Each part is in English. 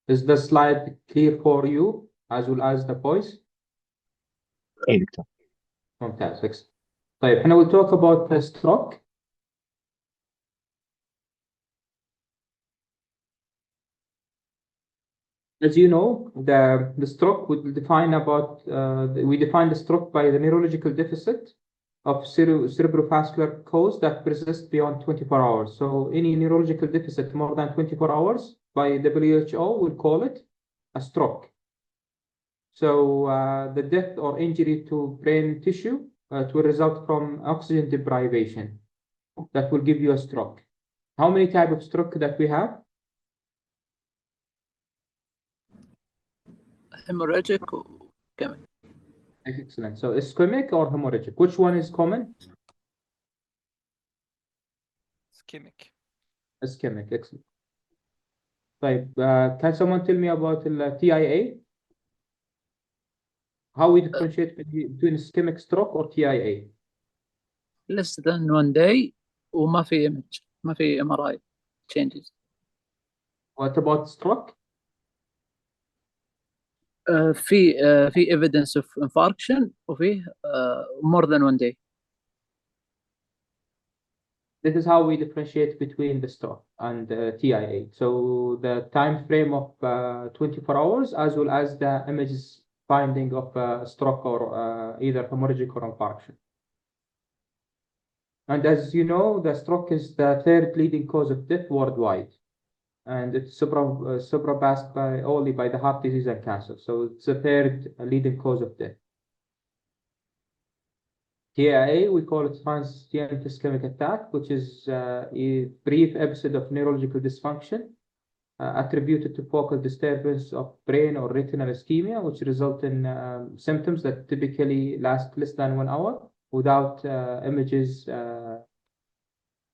Is the slide clear for you as well as the voice? اي دكتور. ممتاز. Excellent. طيب احنا will talk about the stroke. As you know, the stroke we define the stroke by the neurological deficit of cerebrovascular cause that persists beyond 24 hours. So any neurological deficit more than 24 hours by WHO will call it a stroke. So the death or injury to brain tissue it will result from oxygen deprivation. That will give you a stroke. How many types of stroke that we have? hemorrhagic وكمان. Excellent. So ischemic or hemorrhagic? Which one is common? Ischemic. Ischemic. Excellent. طيب can someone tell me about the TIA? How we differentiate between ischemic stroke or TIA? less than 1 day وما في image ما في MRI changes. What about stroke? في evidence of infarction وفيه more than 1 day. This is how we differentiate between the stroke and TIA. So the time frame of 24 hours as well as the images finding of stroke or either hemorrhagic or infarction. And as you know, the stroke is the third leading cause of death worldwide. And it's surpassed only by the heart disease and cancer. So it's the third leading cause of death. TIA, we call it transient ischemic attack, which is a brief episode of neurological dysfunction attributed to focal disturbance of brain or retinal ischemia, which result in symptoms that typically last less than 1 hour without images,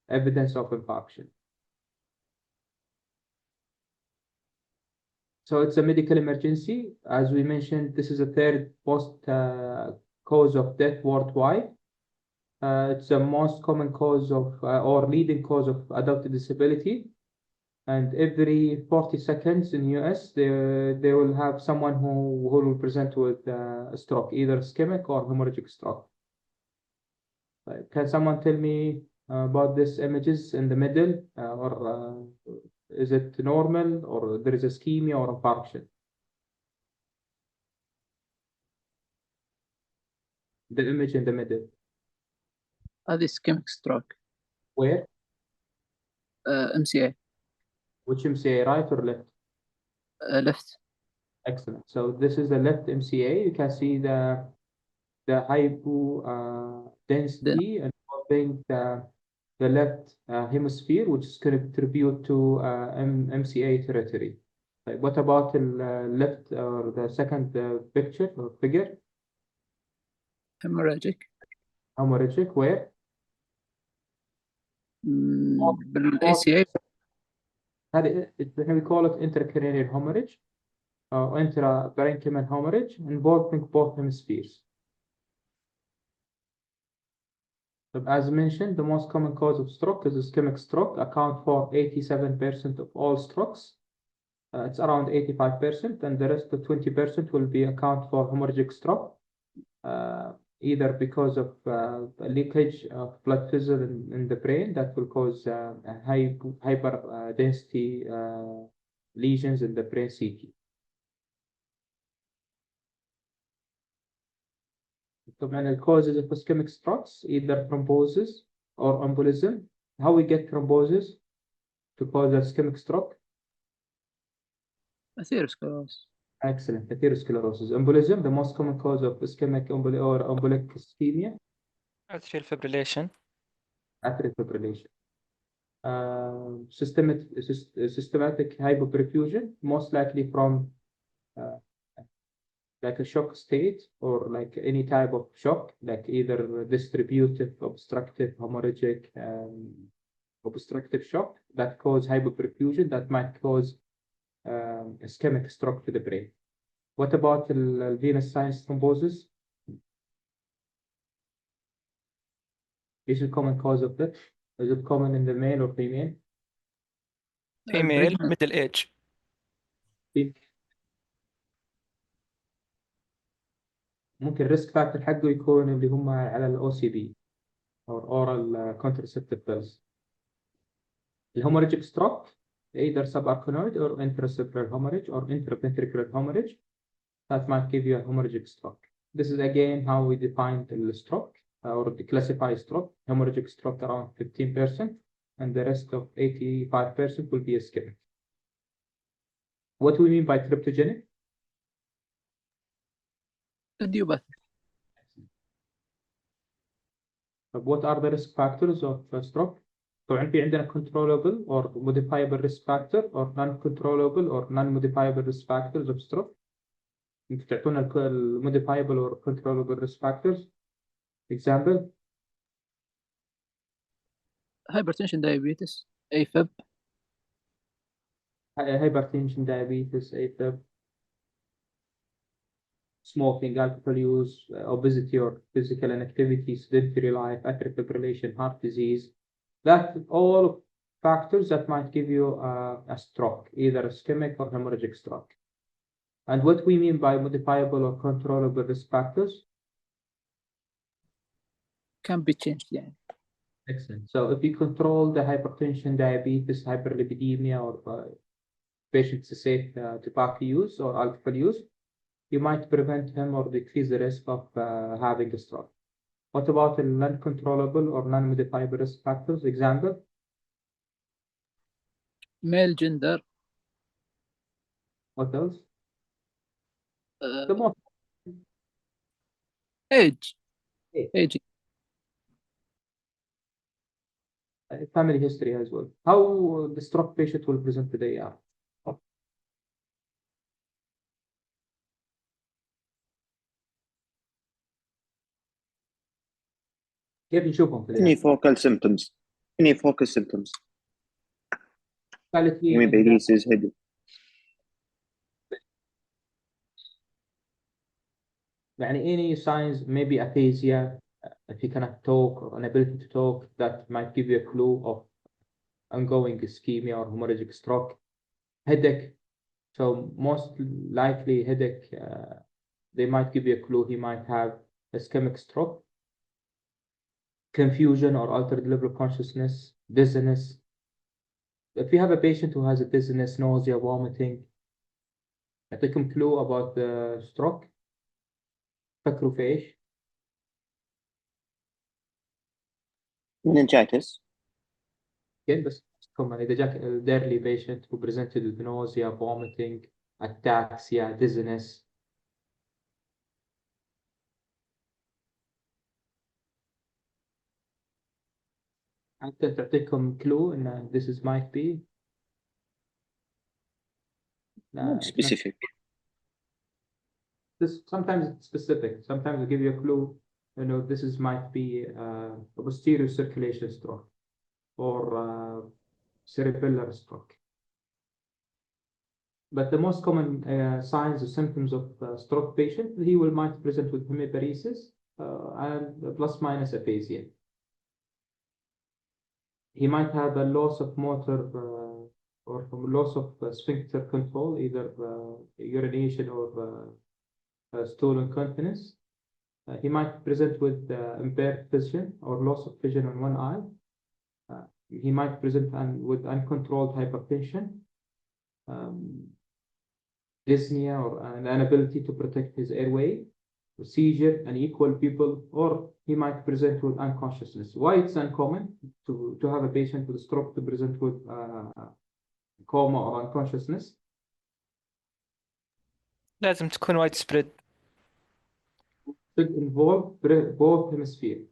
evidence of infarction. So it's a medical emergency. As we mentioned, this is a third cause of death worldwide. It's the most common cause of or leading cause of adult disability. And every 40 seconds in US, they will have someone who will present with a stroke, either ischemic or hemorrhagic stroke. Can someone tell me about these images in the middle, or is it normal, or there is ischemia or infarction? The image in the middle. هذه ischemic stroke. Where? MCA. Which MCA, right or left? left. Excellent. So this is the left MCA. You can see the hypo density involving the left hemisphere, which is going to contribute to MCA territory. What about the left or the second picture or figure? hemorrhagic. Hemorrhagic, where? بالACA. We call it intracranial hemorrhage or intraparenchymal hemorrhage involving both hemispheres. As mentioned, the most common cause of stroke is ischemic stroke, account for 87% of all strokes. It's around 85%, and the rest of 20% will be account for hemorrhagic stroke, either because of leakage of blood vessel in the brain that will cause hyper density lesions in the brain CT. طبعا the causes of ischemic strokes, either thrombosis or embolism. How we get thrombosis to cause ischemic stroke? atherosclerosis. Excellent. Atherosclerosis. Embolism, the most common cause of ischemic or embolic ischemia. Atrial fibrillation. Atrial fibrillation. Systematic hypoperfusion, most likely from like a shock state or like any type of shock, like either distributive, obstructive, hemorrhagic, obstructive shock that cause hypoperfusion that might cause ischemic stroke to the brain. What about the venous sinus thrombosis? Is it a common cause of death? Is it common in the male or female? Female, middle age. ممكن الريسك فاكتور حقه يكون اللي هم على الاو سي بي او اورال كونترسبتيف بيلز. الهemorrhagic stroke either subarachnoid or intracerebral hemorrhage or intraventricular hemorrhage that might give you a hemorrhagic stroke. This is again how we define the stroke or the classify stroke. Hemorrhagic stroke around 15% and the rest of 85% will be ischemic. What do we mean by cryptogenic? Idiopathic. What are the risk factors of stroke? طبعا في عندنا controllable or modifiable risk factor or non-controllable or non-modifiable risk factors of stroke. انتوا تعطونا ال modifiable or controllable risk factors. Example. Hypertension, diabetes, AFib. Hypertension, diabetes, AFib. Smoking, alcohol use, obesity or physical inactivity, sedentary life, atrial fibrillation, heart disease. That all factors that might give you a stroke, either ischemic or hemorrhagic stroke. And what we mean by modifiable or controllable risk factors? Can be changed يعني. Excellent. So if you control the hypertension, diabetes, hyperlipidemia, or patients safe tobacco use or alcohol use, you might prevent him or decrease the risk of having a stroke. What about the non-controllable or non-modifiable risk factors? Example? Male gender. What else? The most Age. Age. family history as well. How the stroke patient will present today? كيف نشوفهم في العيادة؟ Unifocal symptoms. Unifocal symptoms. Quality and Hemiparesis, headache. يعني any signs, maybe aphasia, if he cannot talk or inability to talk, that might give you a clue of ongoing ischemia or hemorrhagic stroke. Headache, so most likely headache, they might give you a clue he might have ischemic stroke. Confusion or altered level of consciousness, dizziness. If you have a patient who has a dizziness, nausea, vomiting, أعطيكم clue about the stroke. فكروا في إيش؟ Meningitis. بس كمان إذا جاك elderly patient who presented with nausea, vomiting, ataxia, dizziness. حتى تعطيكم clue إن this is might be. Not specific. This sometimes it's specific. Sometimes I give you a clue. You know, this is might be a posterior circulation stroke or cerebellar stroke. But the most common signs or symptoms of stroke patient, he will might present with hemiparesis and plus minus aphasia. He might have a loss of motor or loss of sphincter control, either urination or stool incontinence. He might present with impaired vision or loss of vision on one eye. He might present with uncontrolled hypertension, dyspnea or an inability to protect his airway, seizure, unequal pupil, or he might present with unconsciousness. Why it's uncommon to have a patient with a stroke to present with coma or unconsciousness? لازم تكون وايد سبريد. Should involve both hemispheres.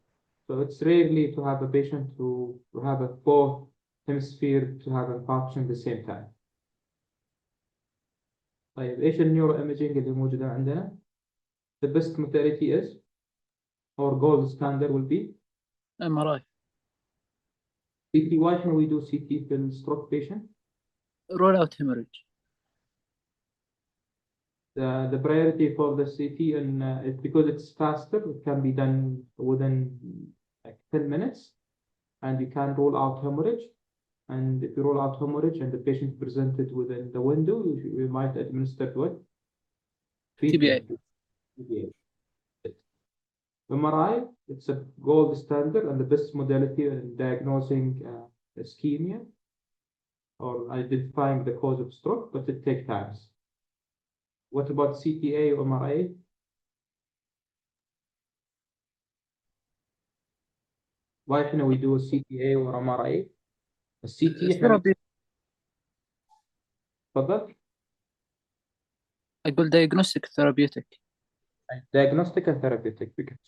So it's rarely to have a patient to have a both hemisphere to have a function at the same time. طيب ايش النيورو ايمجينج اللي موجوده عندنا؟ The best modality is or gold standard will be MRI. CT. Why can we do CT في stroke patient? Rule out hemorrhage. The priority for the CT and it's because it's faster. It can be done within like 10 minutes, and you can rule out hemorrhage. and if you rule out hemorrhage and the patient presented within the window, you might administer what? TBA. TBA. MRI, it's a gold standard and the best modality in diagnosing ischemia or identifying the cause of stroke, but it takes time. What about CTA or MRI? Why can't we do a CTA or MRI? A CT ثيرابي. تفضل. أقول diagnostic therapeutic. Diagnostic and therapeutic, because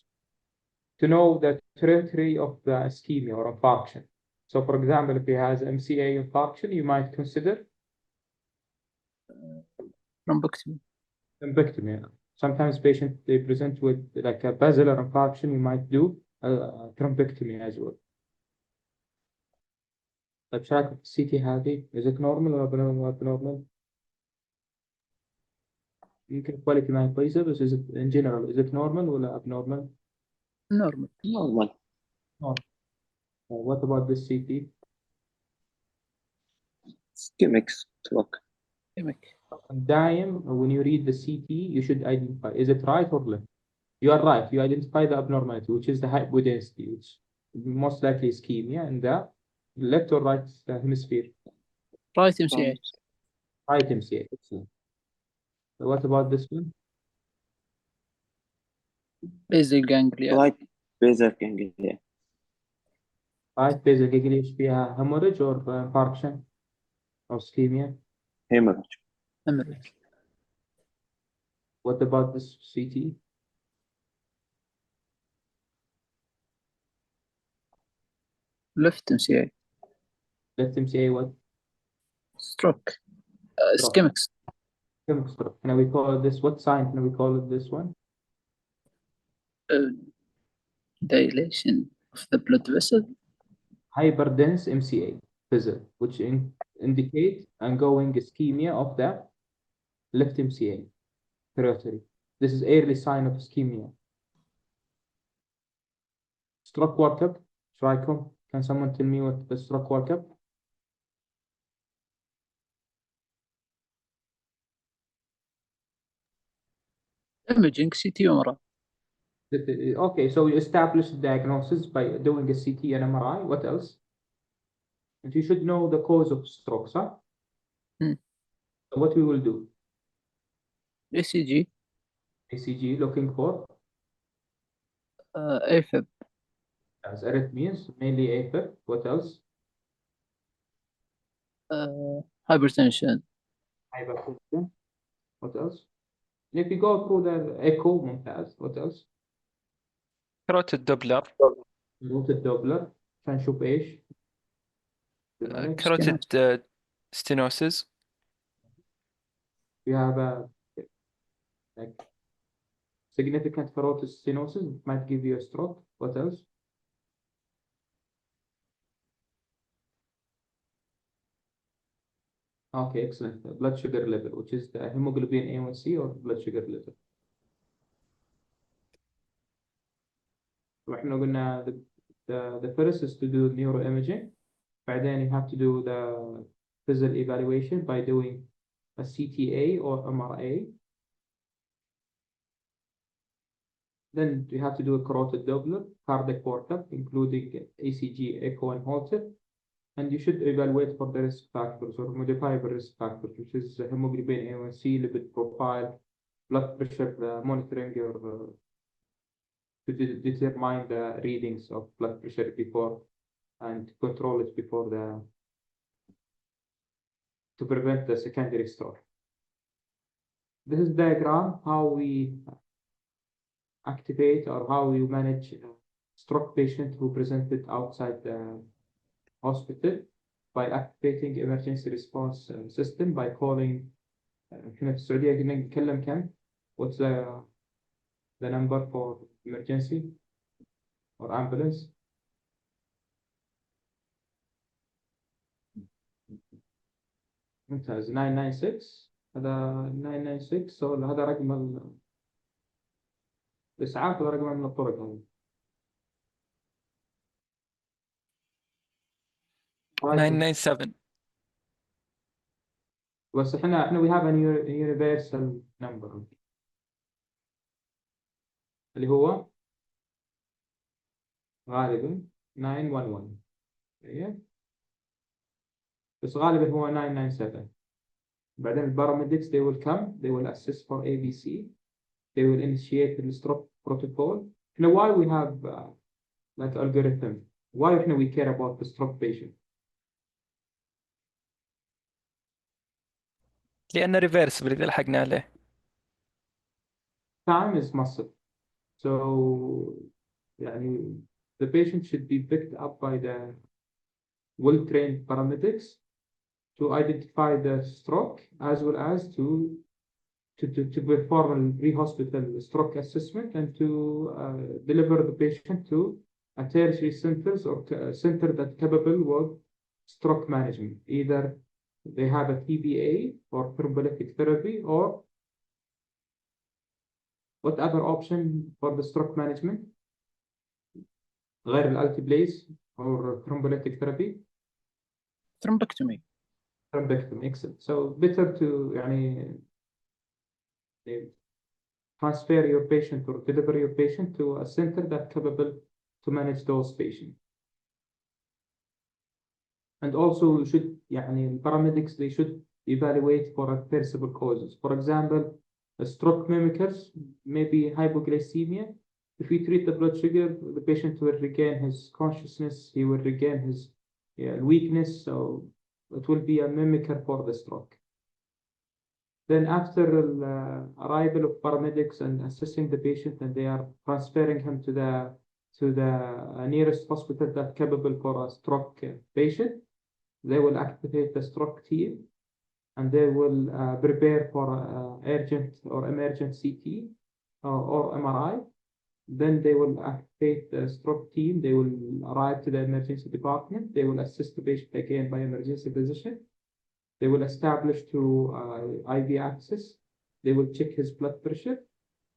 to know the territory of the ischemia or infarction. So, for example, if he has MCA infarction, you might consider thrombectomy. thrombectomy. Sometimes patients they present with like a basilar infarction, you might do a thrombectomy as well. طيب شو رايك في السي تي هذه؟ Is it normal or abnormal? يمكن الكواليتي ما هي كويسة بس is it in general is it normal ولا abnormal؟ normal. Normal. What about this CT? Ischemic stroke. Dime, when you read the CT, you should identify is it right or left? You are right. You identify the abnormality, which is the hypodensity, which most likely ischemia in the left or right hemisphere. Right MCH. Right MCA. Excellent. So what about this one? basal ganglia. Right basal ganglia. Right basal ganglia ايش فيها hemorrhage or infarction or ischemia? Hemorrhage. hemorrhage. What about this CT? left MCA. Left MCA what? stroke. Stroke. ischemic. Ischemic stroke. Can we call it this? What sign can we call it this one? dilation of the blood vessel. Hyperdense MCA vessel, which indicate ongoing ischemia of the left MCA territory. This is early sign of ischemia. Stroke workup. Trichom. Can someone tell me what the stroke workup? imaging CT MRI. Okay, so you establish the diagnosis by doing a CT and MRI. What else? And you should know the cause of strokes, huh? So what we will do? ECG. ECG looking for AFib. as arrhythmias, mainly AFib. What else? hypertension. Hypertension. What else? If you go through the echo, ممتاز. What else? carotid Doppler, carotid Doppler عشان نشوف ايش؟ carotid stenosis, We have a like significant carotid stenosis. It might give you a stroke. What else? Okay, excellent. Blood sugar level, which is the hemoglobin A1C or blood sugar level. واحنا قلنا the first is to do neuroimaging. بعدين you have to do the physical evaluation by doing a CTA or MRA. Then you have to do a carotid Doppler, cardiac workup, including ECG, echo, and Holter. And you should evaluate for the risk factors or modifiable risk factors, which is hemoglobin A1C, lipid profile, blood pressure monitoring, or to determine the readings of blood pressure before and control it before to prevent the secondary stroke. This is diagram how we activate or how we manage a stroke patient who presented outside the hospital by activating emergency response system by calling احنا في السعودية قلنا نتكلم كم؟ What's the number for emergency or ambulance? ممتاز 996 هذا 996 so هذا رقم الإسعاف ولا رقم من الطرق هذا؟ 997. بس احنا we have a universal number اللي هو غالبا 911. طيب بس غالبا هو 997. بعدين الباراميدكس they will come, they will assess for ABC, they will initiate the stroke protocol. Now why we have like algorithm? Why we care about the stroke patient? لأنه ريفرسبل إذا لحقنا عليه. Time is muscle. So يعني the patient should be picked up by the well-trained paramedics to identify the stroke as well as to perform a pre-hospital stroke assessment and to deliver the patient to a tertiary centers or a center that's capable with stroke management. Either they have a TBA or thrombolytic therapy or what other option for the stroke management غير الالتيبليز or thrombolytic therapy. Thrombectomy. Thrombectomy, excellent. So better to يعني transfer your patient or deliver your patient to a center that's capable to manage those patients. And also should يعني paramedics they should evaluate for reversible causes. For example, a stroke mimickers, maybe hypoglycemia. If we treat the blood sugar, the patient will regain his consciousness, he will regain his weakness, so it will be a mimicker for the stroke. Then after the arrival of paramedics and assessing the patient, and they are transferring him to the nearest hospital that's capable for a stroke patient, they will activate the stroke team and they will prepare for urgent or emergent CT or MRI. Then they will activate the stroke team. They will arrive to the emergency department. They will assist the patient again by emergency physician. They will establish to IV access. They will check his blood pressure.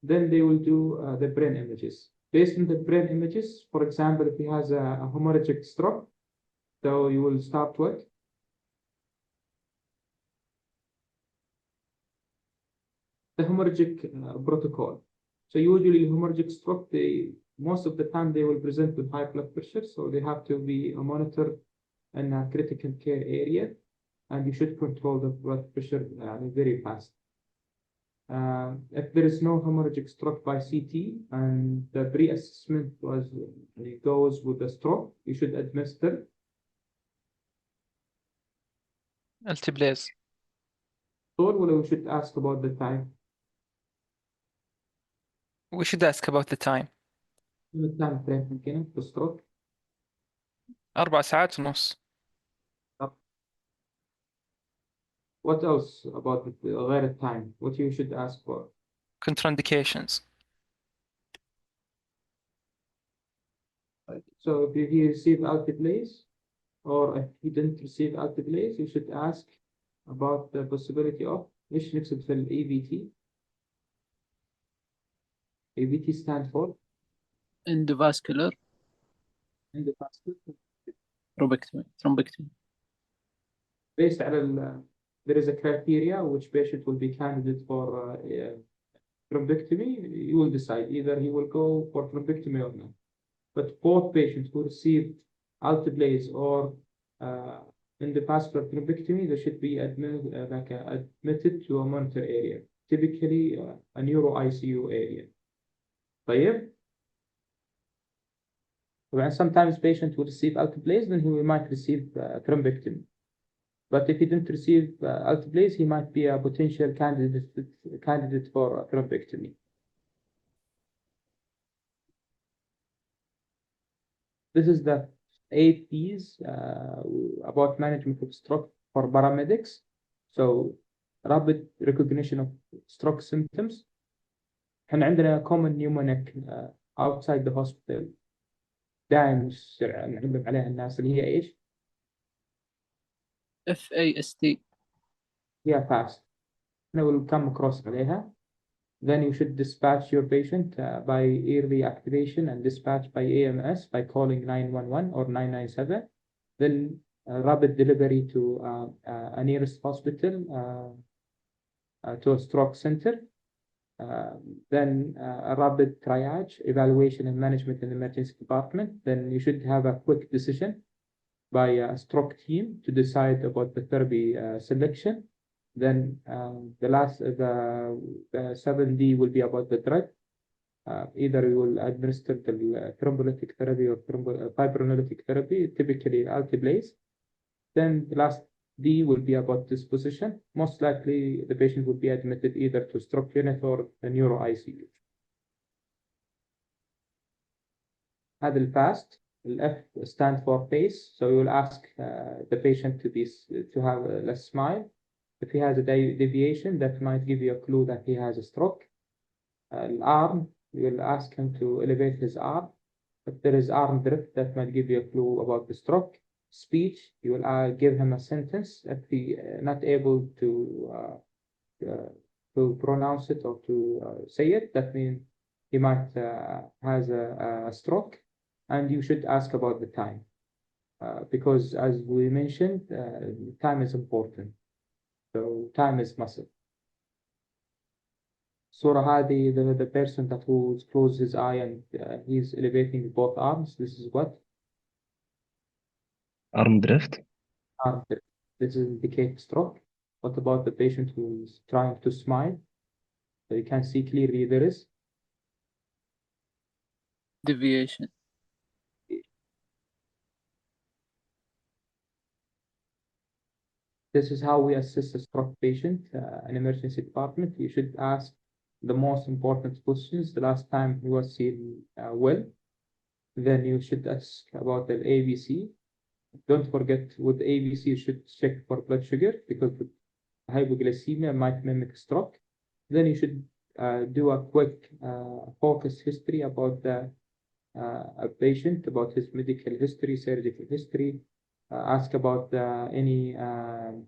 Then they will do the brain images. Based on the brain images, for example, if he has a hemorrhagic stroke, so you will start with the hemorrhagic protocol. So usually hemorrhagic stroke, most of the time they will present with high blood pressure, so they have to be monitored in a critical care area, and you should control the blood pressure very fast. If there is no hemorrhagic stroke by CT and the pre-assessment goes with the stroke, you should administer التبليز. or we should ask about the time. We should ask about the time. The time frame يمكن في stroke 4 ساعات ونص. What else about غير time? What you should ask for? Contraindications. So if he received alteplase or if he didn't receive alteplase, you should ask about the possibility of إيش نقصد في EVT. EVT stand for Endovascular endovascular. thrombectomy. Based على there is a criteria which patient will be candidate for thrombectomy. You will decide either he will go for thrombectomy or not. But both patients who received alteplase or endovascular thrombectomy, they should be admitted to a monitor area, typically a neuro ICU area. طيب. Sometimes patient will receive alteplase, then he might receive thrombectomy. But if he didn't receive alteplase, he might be a potential candidate for thrombectomy. This is the 8 P's about management of stroke for paramedics. So rapid recognition of stroke symptoms. احنا عندنا common pneumonic outside the hospital. دائما نعلم عليها الناس اللي هي ايش؟ FAST. هي fast. احنا will come across عليها. Then you should dispatch your patient by early activation and dispatch by AMS by calling 911 or 997. Then rapid delivery to a nearest hospital, to a stroke center. Then a rapid triage, evaluation and management in the emergency department. Then you should have a quick decision by a stroke team to decide about the therapy selection. Then the 7D will be about the drug. Either you will administer the thrombolytic therapy or fibrinolytic therapy, typically alteplase. Then the last D will be about disposition. Most likely, the patient will be admitted either to stroke unit or a neuro ICU. هذا الفاست. F stand for face. So you will ask the patient to have a less smile. If he has a deviation, that might give you a clue that he has a stroke. Arm, you will ask him to elevate his arm. If there is arm drift, that might give you a clue about the stroke. Speech, you will give him a sentence. If he not able to pronounce it or to say it, that means he might has a stroke. And you should ask about the time, because as we mentioned, time is important. So time is muscle. صورة هذه the person that who closes his eye and he's elevating both arms. This is what? Arm drift. Arm drift. This indicates stroke. What about the patient who is trying to smile? So you can see clearly there is deviation. This is how we assess a stroke patient in emergency department. You should ask the most important questions. The last time he was seen well, then you should ask about the ABC. Don't forget with ABC, you should check for blood sugar because hypoglycemia might mimic stroke. Then you should do a quick focus history about a patient, about his medical history, surgical history. Ask about any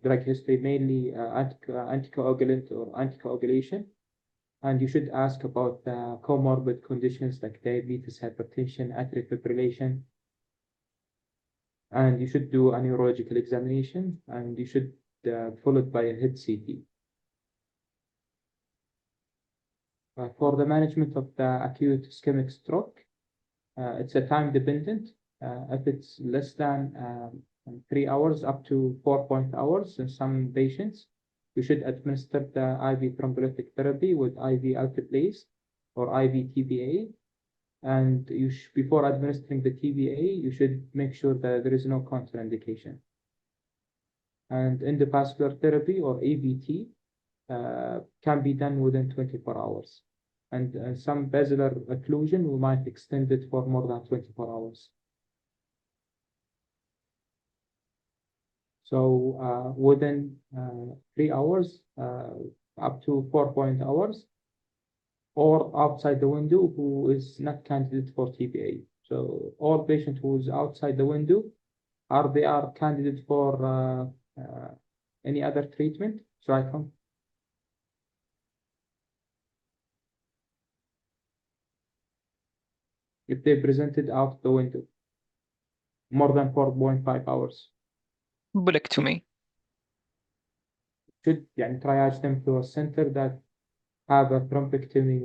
drug history, mainly anticoagulant or anticoagulation. And you should ask about comorbid conditions like diabetes, hypertension, atrial fibrillation. And you should do a neurological examination, and you should followed by a head CT. For the management of the acute ischemic stroke, it's a time dependent. If it's less than 3 hours up to 4 hours in some patients, you should administer the IV thrombolytic therapy with IV alteplase or IV TBA. And before administering the TBA, you should make sure that there is no contraindication. And endovascular therapy or AVT can be done within 24 hours. And some basilar occlusion, we might extend it for more than 24 hours. So within 3 hours, up to 4 hours, or outside the window who is not candidate for TBA. So all patients who is outside the window, they are candidate for any other treatment. So I come. If they presented out the window, more than 4.5 hours. Bulectomy. Should triage them to a center that have a thrombectomy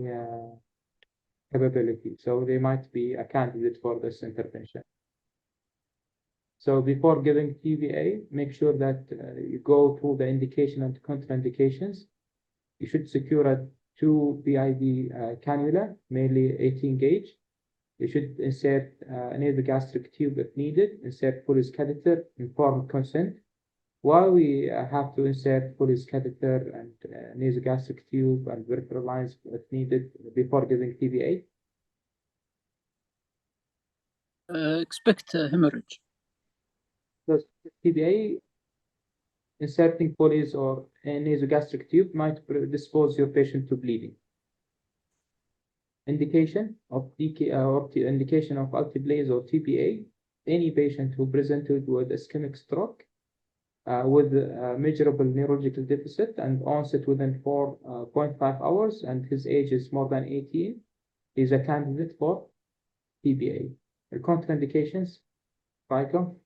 capability. So they might be a candidate for this intervention. So before giving TBA, make sure that you go through the indication and contraindications. You should secure a 2 PID cannula, mainly 18 gauge. You should insert an nasogastric tube if needed, insert Foley's catheter, informed consent. Why we have to insert Foley's catheter and nasogastric tube and peripheral lines if needed before giving TBA? Expect hemorrhage. So TBA, inserting Foley's or a nasogastric tube might dispose your patient to bleeding. Indication of indication of alteplase or TBA, any patient who presented with ischemic stroke with measurable neurological deficit and onset within 4.5 hours, and his age is more than 18, is a candidate for TBA. The contraindications, Raiko?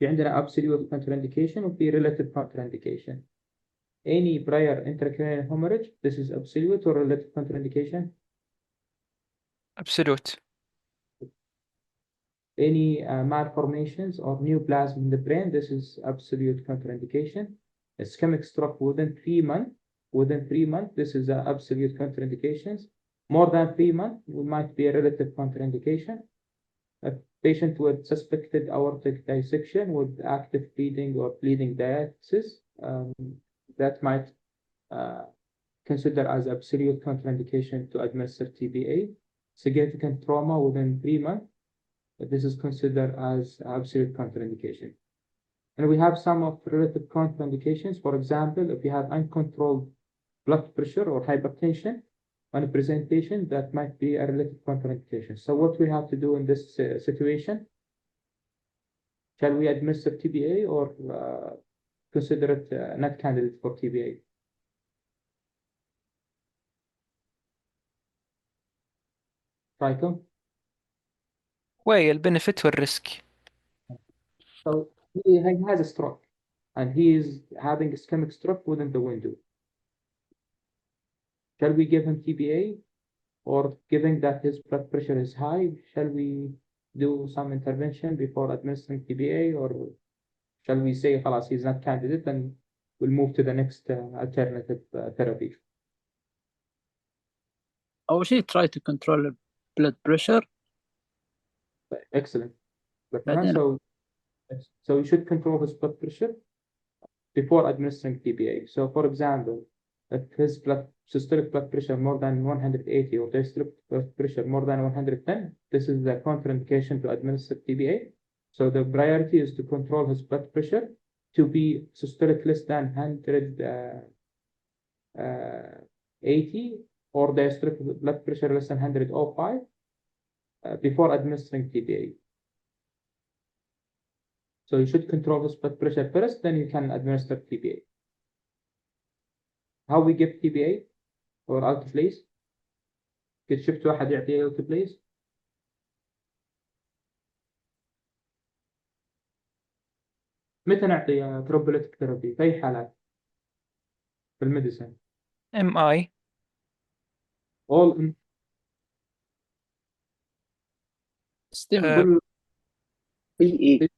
في عندنا absolute contraindication وفي relative contraindication. Any prior intracranial hemorrhage, this is absolute or relative contraindication. Absolute. Any malformations or neoplasm in the brain, this is absolute contraindication. Ischemic stroke within 3 months, this is absolute contraindications. More than 3 months, it might be a relative contraindication. A patient with suspected aortic dissection with active bleeding or bleeding diastasis, that might consider as absolute contraindication to administer TBA. Significant trauma within 3 months, this is considered as absolute contraindication. And we have some of relative contraindications. For example, if you have uncontrolled blood pressure or hypertension on a presentation, that might be a relative contraindication. So what we have to do in this situation, shall we administer TBA or consider it not candidate for TBA? Michael? Way البنفيت والريسك. So he has a stroke and he is having ischemic stroke within the window. Shall we give him TBA, or given that his blood pressure is high, shall we do some intervention before administering TBA, or shall we say, خلاص, he's not candidate and we'll move to the next alternative therapy? أول شيء try to control the blood pressure. Excellent. But بعدين so you should control his blood pressure before administering TBA. So for example, if his systolic blood pressure more than 180 or diastolic blood pressure more than 110, this is the contraindication to administer TBA. So the priority is to control his blood pressure to be systolic less than 180 or diastolic blood pressure less than 105 before administering TBA. So you should control his blood pressure first, then you can administer TBA. How we give TBA or alteplase? قد شفت واحد يعطيه alteplase؟ متى نعطي thrombolytic therapy؟ في أي حالات؟ في الميديسن. MI. all in STEMI. PE.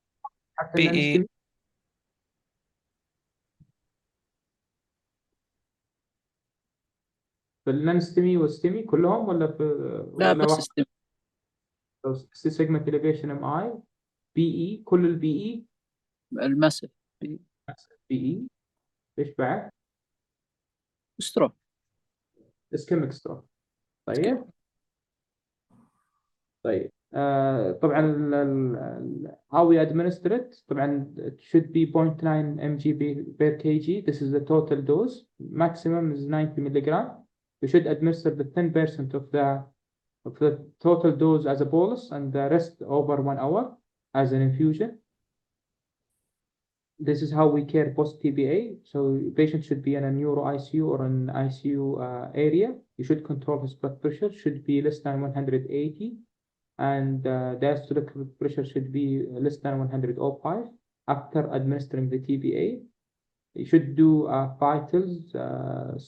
حتى PE. النانستمي؟ في النانستمي والستمي كلهم ولا في لا ولا بس واحد؟ STEMI. segment elevation MI PE كل البي المسل PE ايش بعد؟ ستروك. ischemic stroke. طيب طبعا how we administer it طبعا it should be 0.9 mg per kg. This is the total dose. Maximum is 90 milligram. We should administer the 10% of the total dose as a bolus and the rest over 1 hour as an infusion. This is how we care post TBA. So patient should be in a neuro ICU or an ICU area. You should control his blood pressure, should be less than 180, and diastolic pressure should be less than 105 after administering the TBA. You should do a vitals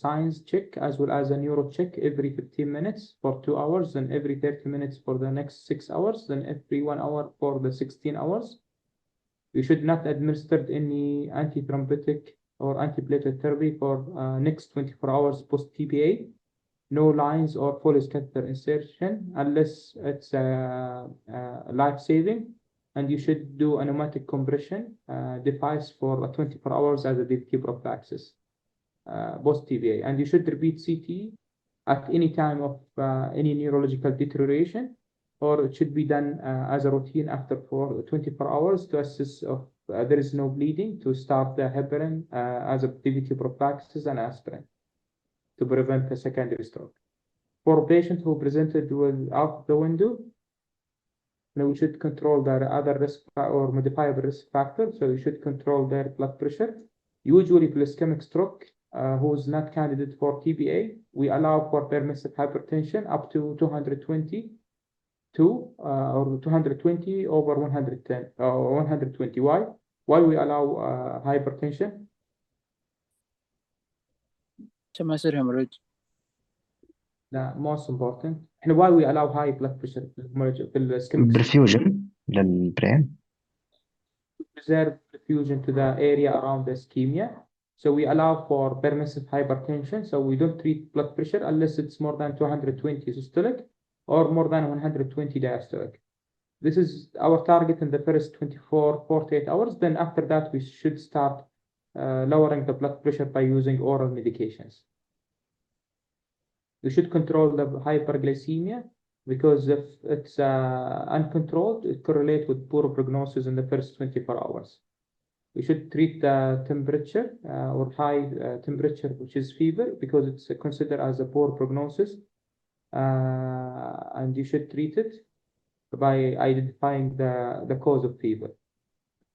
signs check as well as a neuro check every 15 minutes for 2 hours, and every 30 minutes for the next 6 hours, then every 1 hour for the 16 hours. You should not administer any antithrombotic or antiplatelet therapy for next 24 hours post TBA. No lines or Foley's catheter insertion unless it's life-saving, and you should do a pneumatic compression device for 24 hours as a DVT prophylaxis post TBA, and you should repeat CT at any time of any neurological deterioration, or it should be done as a routine after 24 hours to assess if there is no bleeding, to start the heparin as a DVT prophylaxis and aspirin to prevent a secondary stroke. For a patient who presented with out the window, we should control their other risk or modifiable risk factors. So you should control their blood pressure. Usually for ischemic stroke, who is not candidate for TBA, we allow for permissive hypertension up to 220 or 220 over 110 or 120. Why? Why we allow hypertension? عشان ما يصير hemorrhage. The most important. احنا why we allow high blood pressure في السكيميك برفيوجن للبرين. preserve perfusion to the area around the ischemia. So we allow for permissive hypertension. So we don't treat blood pressure unless it's more than 220 systolic or more than 120 diastolic. This is our target in the first 48 hours. Then after that, we should start lowering the blood pressure by using oral medications. We should control the hyperglycemia because if it's uncontrolled, it correlates with poor prognosis in the first 24 hours. We should treat the temperature or high temperature, which is fever, because it's considered as a poor prognosis. And you should treat it by identifying the cause of fever.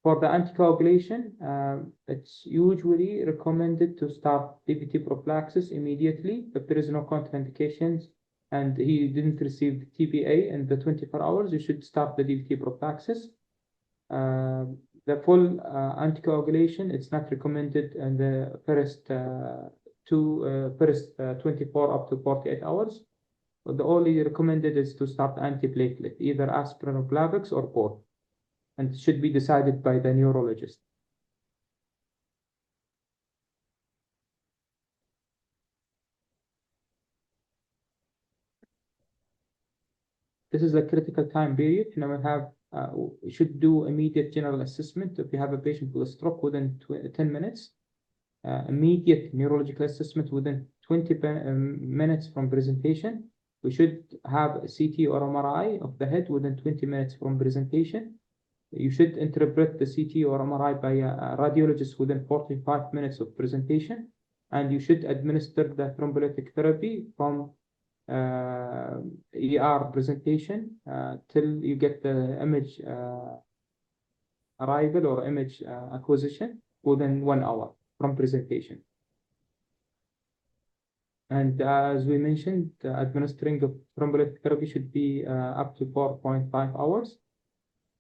For the anticoagulation, it's usually recommended to start DVT prophylaxis immediately if there is no contraindications and he didn't receive TPA in the 24 hours. You should start the DVT prophylaxis. The full anticoagulation, it's not recommended in the first 24 up to 48 hours. But the only recommended is to start antiplatelet, either aspirin or Plavix or both, and it should be decided by the neurologist. This is a critical time period. Now we have, we should do immediate general assessment. If you have a patient with a stroke within 10 minutes, immediate neurological assessment within 20 minutes from presentation. We should have a CT or MRI of the head within 20 minutes from presentation. You should interpret the CT or MRI by a radiologist within 45 minutes of presentation. And you should administer the thrombolytic therapy from ER presentation till you get the image arrival or image acquisition within 1 hour from presentation. And as we mentioned, administering of thrombolytic therapy should be up to 4.5 hours.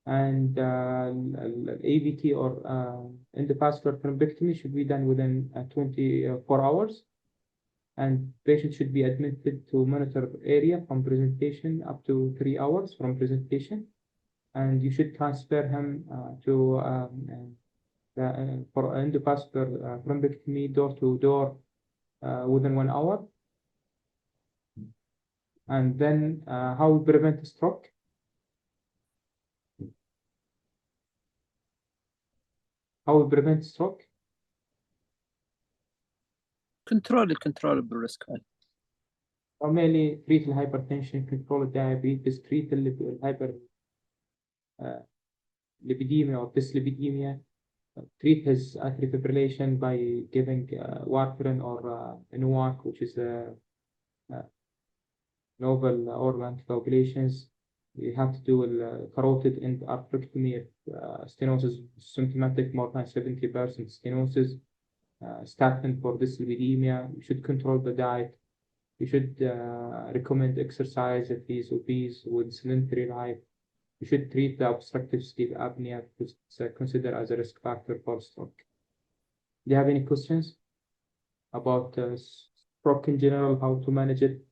And AVT or endovascular thrombectomy should be done within 24 hours. And patient should be admitted to monitor area from presentation up to 3 hours from presentation. And you should transfer him to for endovascular thrombectomy door to door within 1 hour. And then how we prevent stroke? How we prevent stroke? controllable risk. Or mainly treat the hypertension, control the diabetes, treat the hyper lipidemia or dyslipidemia, treat his atrial fibrillation by giving warfarin or NOAC, which is a novel oral anticoagulations. You have to do a carotid endarterectomy if stenosis symptomatic, more than 70% stenosis. Statin for dyslipidemia. You should control the diet. You should recommend exercise if he's obese with sedentary life. You should treat the obstructive sleep apnea, which is considered as a risk factor for stroke. Do you have any questions about stroke in general, how to manage it?